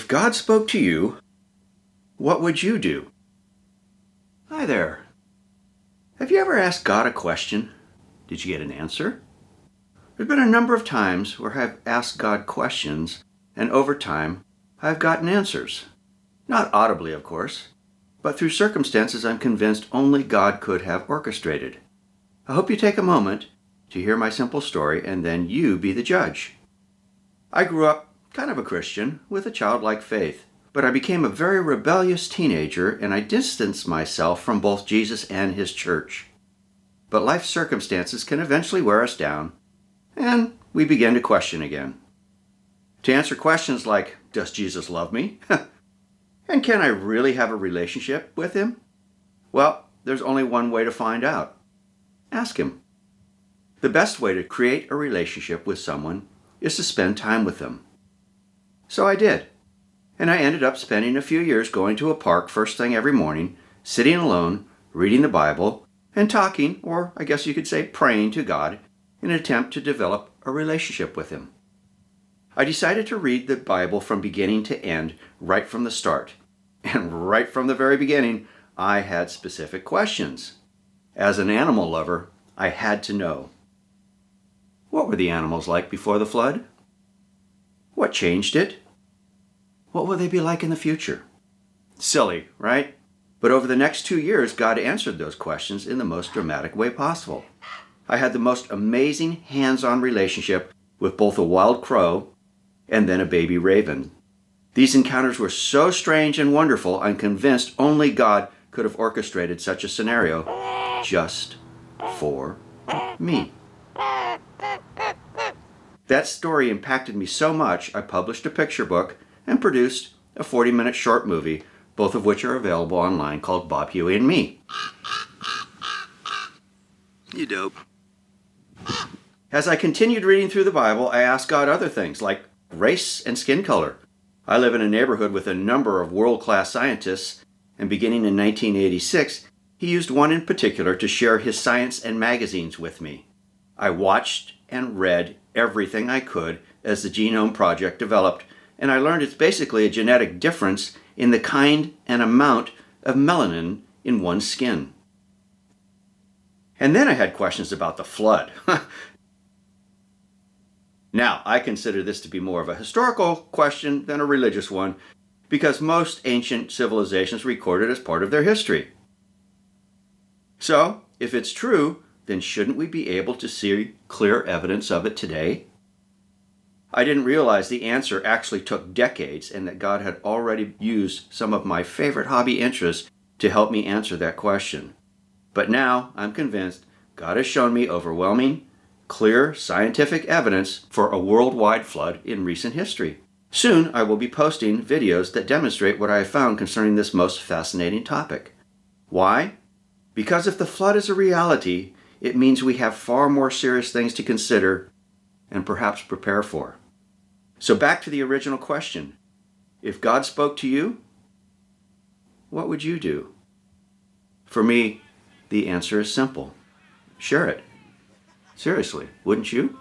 If God spoke to you, what would you do? Hi there. Have you ever asked God a question? Did you get an answer? There's been a number of times where I've asked God questions, and over time, I've gotten answers. Not audibly, of course, but through circumstances I'm convinced only God could have orchestrated. I hope you take a moment to hear my simple story, and then you be the judge. I grew up kind of a Christian with a childlike faith, but I became a very rebellious teenager and I distanced myself from both Jesus and his church. But life circumstances can eventually wear us down, and we begin to question again. To answer questions like, does Jesus love me? And can I really have a relationship with him? Well, there's only one way to find out. Ask him. The best way to create a relationship with someone is to spend time with them. So I did. And I ended up spending a few years going to a park first thing every morning, sitting alone, reading the Bible, and talking, or I guess you could say praying to God, in an attempt to develop a relationship with him. I decided to read the Bible from beginning to end, right from the start. And right from the very beginning, I had specific questions. As an animal lover, I had to know. What were the animals like before the flood? What changed it? What will they be like in the future? Silly, right? But over the next 2 years, God answered those questions in the most dramatic way possible. I had the most amazing hands-on relationship with both a wild crow and then a baby raven. These encounters were so strange and wonderful, I'm convinced only God could have orchestrated such a scenario just for me. That story impacted me so much, I published a picture book and produced a 40-minute short movie, both of which are available online, called Bob, Huey, and Me. You dope. As I continued reading through the Bible, I asked God other things like race and skin color. I live in a neighborhood with a number of world-class scientists, and beginning in 1986, he used one in particular to share his science and magazines with me. I watched and read everything I could as the Genome Project developed, and I learned it's basically a genetic difference in the kind and amount of melanin in one's skin. And then I had questions about the flood. Now, I consider this to be more of a historical question than a religious one, because most ancient civilizations record it as part of their history. So, if it's true, then shouldn't we be able to see clear evidence of it today? I didn't realize the answer actually took decades and that God had already used some of my favorite hobby interests to help me answer that question. But now I'm convinced God has shown me overwhelming, clear scientific evidence for a worldwide flood in recent history. Soon I will be posting videos that demonstrate what I have found concerning this most fascinating topic. Why? Because if the flood is a reality, it means we have far more serious things to consider and perhaps prepare for. So back to the original question. If God spoke to you, what would you do? For me, the answer is simple. Share it. Seriously, wouldn't you?